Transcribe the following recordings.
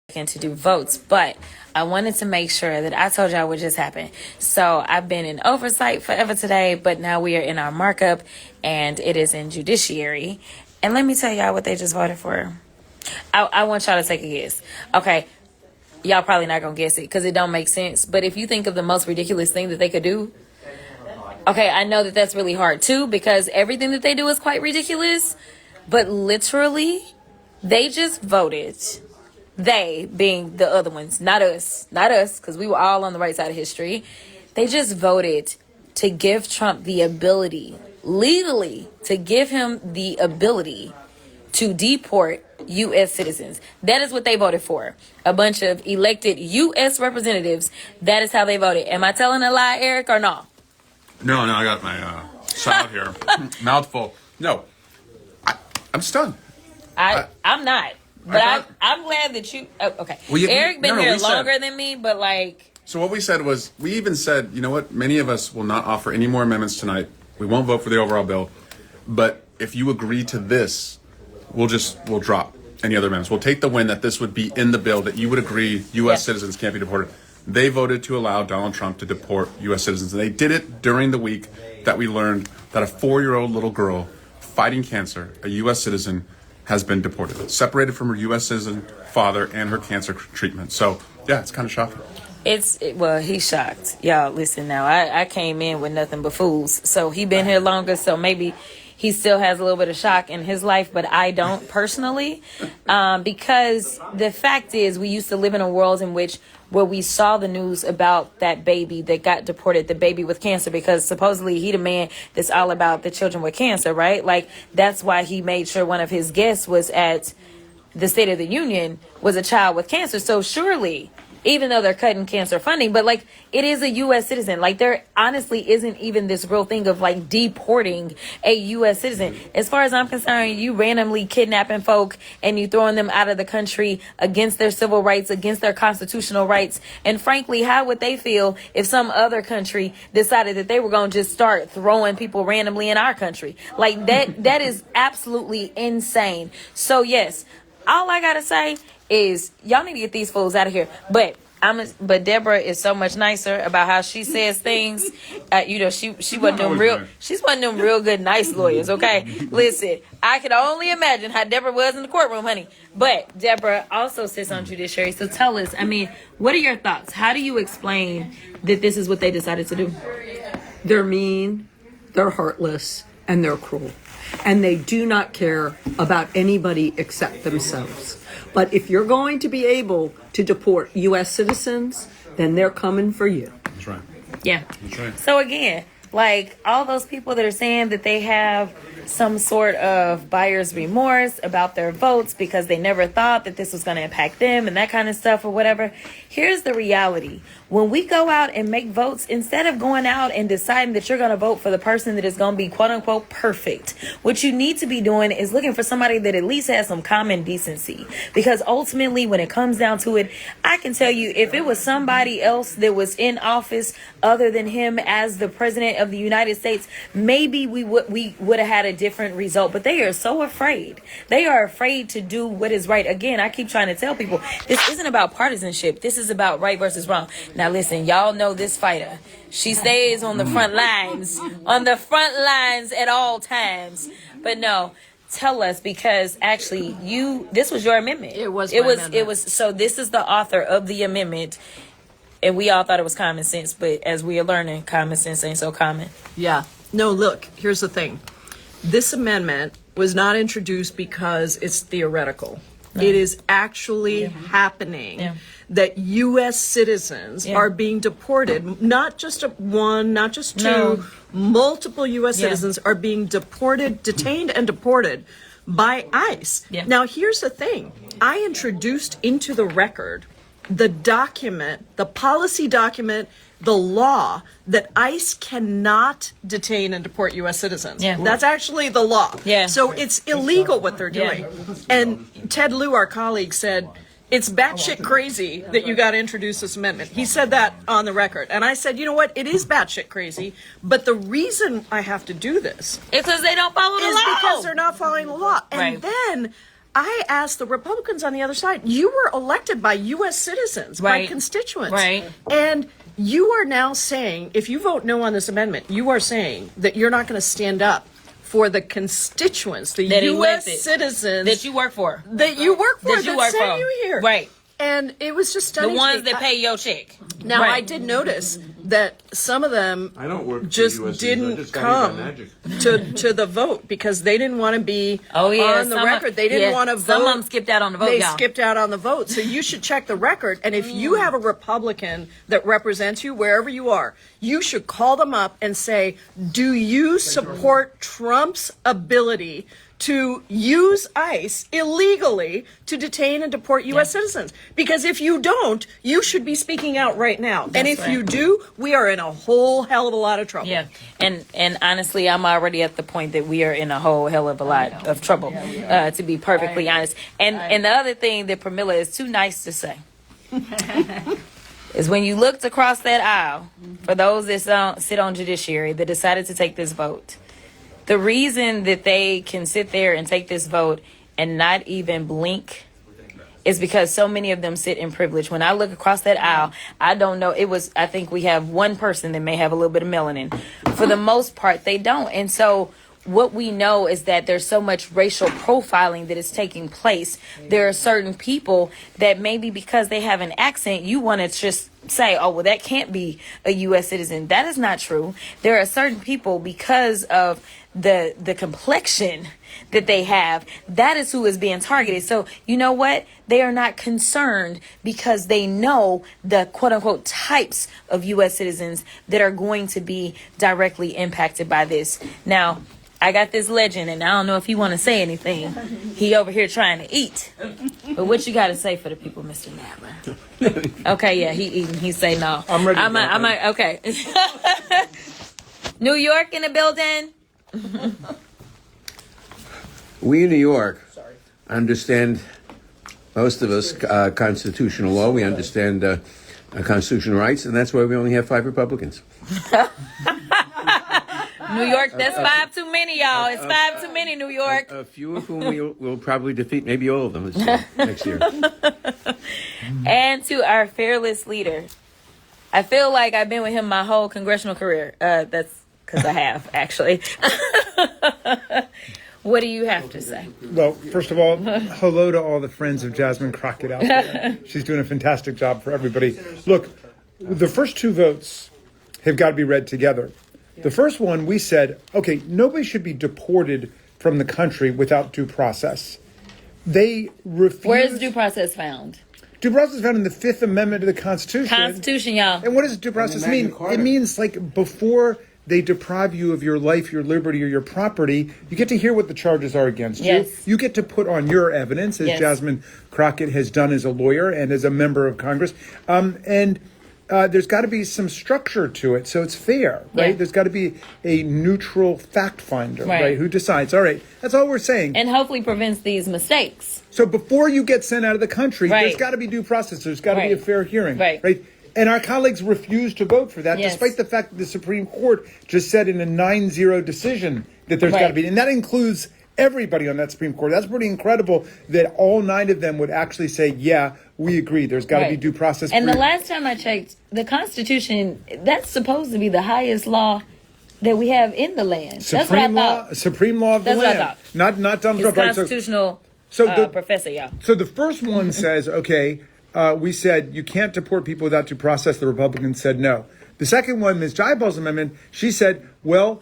to do votes, but I wanted to make sure that I told y'all what just happened. So I've been in oversight forever today, but now we are in our markup and it is in judiciary. And let me tell y'all what they just voted for. I want y'all to take a guess. Okay, y'all probably not gonna guess it because it don't make sense. But if you think of the most ridiculous thing that they could do, okay, I know that that's really hard too because everything that they do is quite ridiculous. But literally, they just voted. They being the other ones, not us, because we were all on the right side of history. They just voted to give Trump the ability, legally, to give him the ability to deport U.S. citizens. That is what they voted for. A bunch of elected U.S. representatives. That is how they voted. Am I telling a lie, Eric, or no? No, I got my salad here. Mouthful. No, I'm stunned. I'm not. But I'm glad that you... Oh, okay. Eric been here longer than me, but like... So what we said was, we even said, you know what? Many of us will not offer any more amendments tonight. We won't vote for the overall bill. But if you agree to this, we'll drop any other amendments. We'll take the win that this would be in the bill, that you would agree U.S. citizens can't be deported. They voted to allow Donald Trump to deport U.S. citizens. And they did it during the week that we learned that a 4-year-old little girl fighting cancer, a U.S. citizen, has been deported, separated from her U.S. citizen father and her cancer treatment. So, yeah, it's kind of shocking. Well, he's shocked. Y'all, listen now. I came in with nothing but fools. So he been here longer, so maybe he still has a little bit of shock in his life, but I don't personally. Because the fact is, we used to live in a world in which where we saw the news about that baby that got deported, the baby with cancer, because supposedly he the man that's all about the children with cancer, right? Like, that's why he made sure one of his guests was at the State of the Union was a child with cancer. So surely, even though they're cutting cancer funding, but like, it is a U.S. citizen. Like, there honestly isn't even this real thing of like deporting a U.S. citizen. As far as I'm concerned, you randomly kidnapping folk and you throwing them out of the country against their civil rights, against their constitutional rights. And frankly, how would they feel if some other country decided that they were going to just start throwing people randomly in our country? Like, that is absolutely insane. So yes, all I gotta say is y'all need to get these fools out of here. But Deborah is so much nicer about how she says things. She wasn't them real. She's one of them real good, nice lawyers. Okay, listen, I could only imagine how Deborah was in the courtroom, honey. But Deborah also sits on judiciary. So tell us, what are your thoughts? How do you explain that this is what they decided to do? They're mean, they're heartless, and they're cruel. And they do not care about anybody except themselves. But if you're going to be able to deport U.S. citizens, then they're coming for you. That's right. Yeah. That's right. So again, like, all those people that are saying that they have some sort of buyer's remorse about their votes because they never thought that this was going to impact them and that kind of stuff or whatever. Here's the reality. When we go out and make votes, instead of going out and deciding that you're going to vote for the person that is going to be quote unquote perfect, what you need to be doing is looking for somebody that at least has some common decency. Because ultimately, when it comes down to it, I can tell you, if it was somebody else that was in office other than him as the president of the United States, maybe we would have had a different result. But they are so afraid. They are afraid to do what is right. Again, I keep trying to tell people, this isn't about partisanship. This is about right versus wrong. Now listen, y'all know this fighter. She stays on the front lines, at all times. But no, tell us, because actually this was your amendment. It was. So this is the author of the amendment. And we all thought it was common sense, but as we are learning, common sense ain't so common. Yeah. No, look, here's the thing. This amendment was not introduced because it's theoretical. No. It is actually happening that U.S. citizens are being deported. Not just one, not just two, multiple U.S. citizens are being detained and deported by ICE. Yeah. Now, here's the thing. I introduced into the record the document, the policy document, the law that ICE cannot detain and deport U.S. citizens. Yeah. That's actually the law. Yeah. So it's illegal what they're doing. Yeah. And Ted Lieu, our colleague, said, it's batshit crazy that you got to introduce this amendment. He said that on the record. And I said, you know what? It is batshit crazy. But the reason I have to do this is because they don't follow the law. Is because they're not following the law. And then I asked the Republicans on the other side, you were elected by U.S. citizens, by Right. constituents. Right. And you are now saying, if you vote no on this amendment, you are saying that you're not going to stand up for the constituents, the That U.S. elected. citizens That you work for. that you work for, That you that work sent for. you here. Right. And it was just The stunning. to ones me. that pay your check. Now, Right. I did notice that some of them I don't work for just US didn't I just got here by come magic. to the vote because they didn't want to be Oh, yeah, on the some record. They didn't want to vote. Some of them skipped out on the vote, They y'all. skipped out on the vote. So you should check the record. And if you have a Republican that represents you wherever you are, you should call them up and say, do you support Trump's ability to use ICE illegally to detain and deport U.S. citizens? Because if you don't, you should be speaking out right now. And if right. you do, we are in a whole hell of a lot of trouble. Yeah, and honestly, I'm already at the point that we are in a whole hell of a lot of trouble, to be perfectly honest. And the other thing that Pramila is too nice to say is when you looked across that aisle, for those that sit on judiciary that decided to take this vote, the reason that they can sit there and take this vote and not even blink is because so many of them sit in privilege. When I look across that aisle, I don't know. I think we have one person that may have a little bit of melanin. For the most part, they don't. And so what we know is that there's so much racial profiling that is taking place. There are certain people that maybe because they have an accent, you want to just say, oh, well, that can't be a U.S. citizen. That is not true. There are certain people, because of the complexion that they have, that is who is being targeted. So you know what? They are not concerned because they know the quote unquote types of U.S. citizens that are going to be directly impacted by this. Now, I got this legend, and I don't know if you want to say anything. He over here trying to eat. But what you got to say for the people, Mr. Nadler? Okay, yeah, he eating. He say no. I'm ready. Okay. New York in the building. We in New York understand, most of us, constitutional law. We understand constitutional rights, and that's why we only have 5 Republicans. New York, that's 5 too many, y'all. It's 5 too many, New York. A few of whom we'll probably defeat, maybe all of them next year. And to our fearless leader. I feel like I've been with him my whole congressional career. That's because I have, actually. What do you have to say? Well, first of all, hello to all the friends of Jasmine Crockett out there. She's doing a fantastic job for everybody. Look, the first 2 votes have got to be read together. The first one, we said, okay, nobody should be deported from the country without due process. They refused. Where is due process found? Due process is found in the 5th Amendment to the Constitution. Constitution, y'all. And what does due process mean? It means like before they deprive you of your life, your liberty, or your property, you get to hear what the charges are against Yes. you. You get to put on your evidence, as Yes. Jasmine Crockett has done as a lawyer and as a member of Congress. There's got to be some structure to it, so it's fair, right? Yeah. There's got to be a neutral fact finder, Right. right? Who decides? All right, that's all we're saying. And hopefully prevents these mistakes. So before you get sent out of the country, Right. there's got to be due process. There's got to be Right. a fair hearing, Right. And our colleagues refused to vote for that, Yes. despite the fact that the Supreme Court just said in a 9-0 decision that there's got to Right. be, and that includes everybody on that Supreme Court. That's pretty incredible that all 9 of them would actually say, yeah, we agree. There's got to be Right. due process. And the for- last time I checked, the Constitution, that's supposed to be the highest law that we have in the land. That's what I Supreme law, thought. Supreme law of the That's what I land. thought. Not Donald It's Trump. Right? So- constitutional so the- professor, y'all. So the first one says, okay, we said you can't deport people without due process. The Republicans said no. The second one, Ms. Jayapal's amendment, she said, well,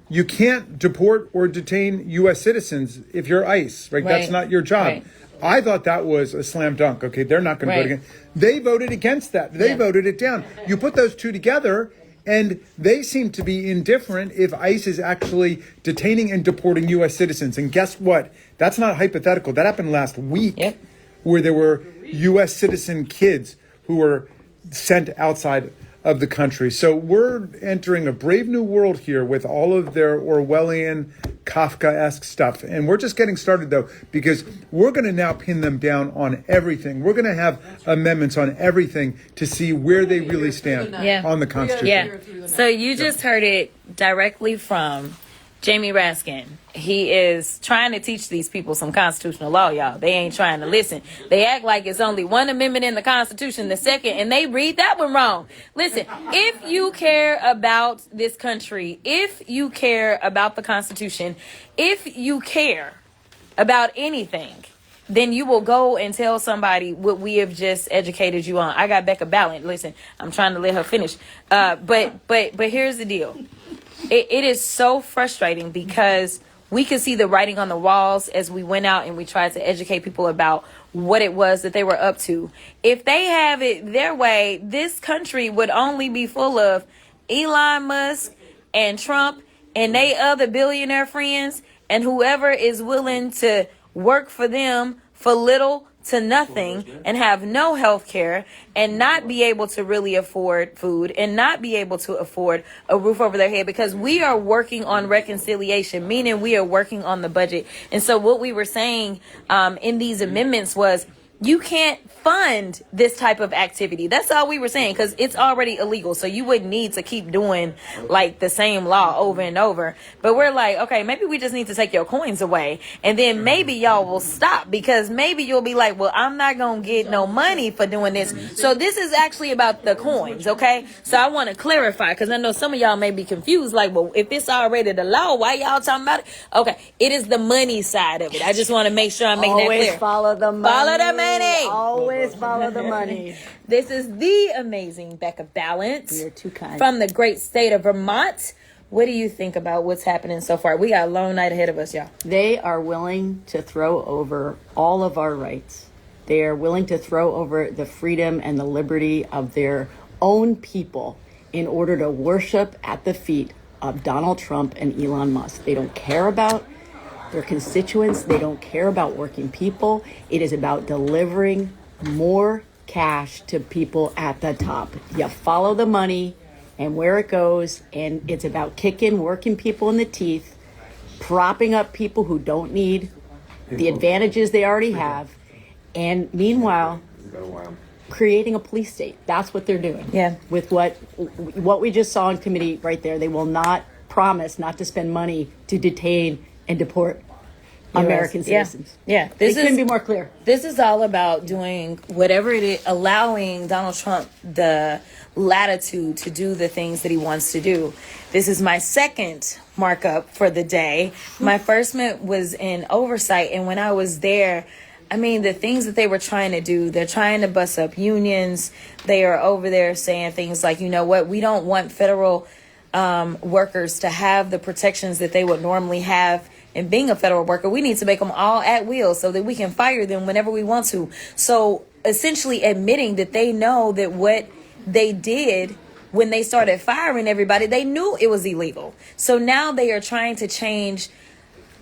you can't deport or detain U.S. citizens if you're ICE, right? That's Right. not your job. Right. I thought that was a slam dunk. Okay, they're not going to vote Right. again. They voted against that. They Yeah. voted it down. You put those 2 together, and they seem to be indifferent if ICE is actually detaining and deporting U.S. citizens. And guess what? That's not hypothetical. That happened last week, Yep. where there were U.S. citizen kids who were sent outside of the country. So we're entering a brave new world here with all of their Orwellian, Kafkaesque stuff. And we're just getting started, though, because we're going to now pin them down on everything. We're going to have amendments on everything to see where they really stand Yeah. on the Constitution. Yeah. So you just heard it directly from Jamie Raskin. He is trying to teach these people some constitutional law, y'all. They ain't trying to listen. They act like it's only one amendment in the Constitution, the second, and they read that one wrong. Listen, if you care about this country, if you care about the Constitution, if you care about anything, then you will go and tell somebody what we have just educated you on. I got Becca Ballant. Listen, I'm trying to let her finish. But here's the deal. It is so frustrating because we could see the writing on the walls as we went out and we tried to educate people about what it was that they were up to. If they have it their way, this country would only be full of Elon Musk and Trump and they other billionaire friends and whoever is willing to work for them for little to nothing and have no health care and not be able to really afford food and not be able to afford a roof over their head, because we are working on reconciliation, meaning we are working on the budget. And so what we were saying in these amendments was you can't fund this type of activity. That's all we were saying, because it's already illegal. So you wouldn't need to keep doing like the same law over and over. But we're like, okay, maybe we just need to take your coins away. And then maybe y'all will stop, because maybe you'll be like, well, I'm not going to get no money for doing this. So this is actually about the coins. Okay. So I want to clarify, because I know some of y'all may be confused. Like, well, if it's already the law, why y'all talking about it? Okay. It is the money side of it. I just want to make sure I make that clear. Always follow the money. Follow the money. Always follow the money. This is the amazing Becca Ballant. You're too kind. From the great state of Vermont. What do you think about what's happening so far? We got a long night ahead of us, y'all. They are willing to throw over all of our rights. They are willing to throw over the freedom and the liberty of their own people in order to worship at the feet of Donald Trump and Elon Musk. They don't care about their constituents. They don't care about working people. It is about delivering more cash to people at the top. You follow the money and where it goes, and it's about kicking working people in the teeth, propping up people who don't need the advantages they already have, and meanwhile, creating a police state. That's what they're doing. Yeah. With what we just saw in committee right there. They will not promise not to spend money to detain and deport American citizens. Yeah. This couldn't be more clear. This is all about doing whatever it is, allowing Donald Trump the latitude to do the things that he wants to do. This is my second markup for the day. My first was in oversight, and when I was there, I mean, the things that they were trying to do, they're trying to bust up unions. They are over there saying things like, you know what, we don't want federal workers to have the protections that they would normally have in being a federal worker. We need to make them all at will so that we can fire them whenever we want to. So essentially admitting that they know that what they did when they started firing everybody, they knew it was illegal. So now they are trying to change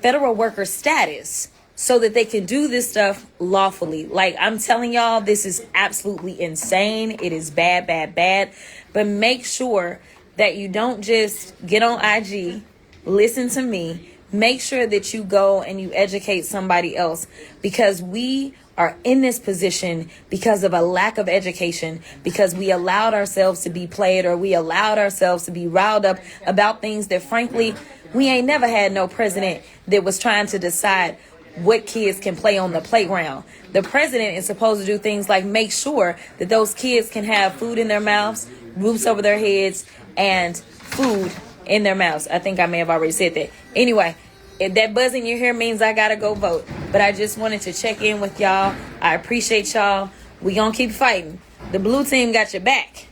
federal worker status so that they can do this stuff lawfully. Like, I'm telling y'all, this is absolutely insane. It is bad, bad, bad. But make sure that you don't just get on IG, listen to me. Make sure that you go and you educate somebody else, because we are in this position because of a lack of education, because we allowed ourselves to be played, or we allowed ourselves to be riled up about things that, frankly, we ain't never had no president that was trying to decide what kids can play on the playground. The president is supposed to do things like make sure that those kids can have food in their mouths, roofs over their heads, and food in their mouths. I think I may have already said that. Anyway, if that buzz in your hair means I gotta go vote. But I just wanted to check in with y'all. I appreciate y'all. We gonna keep fighting. The blue team got your back.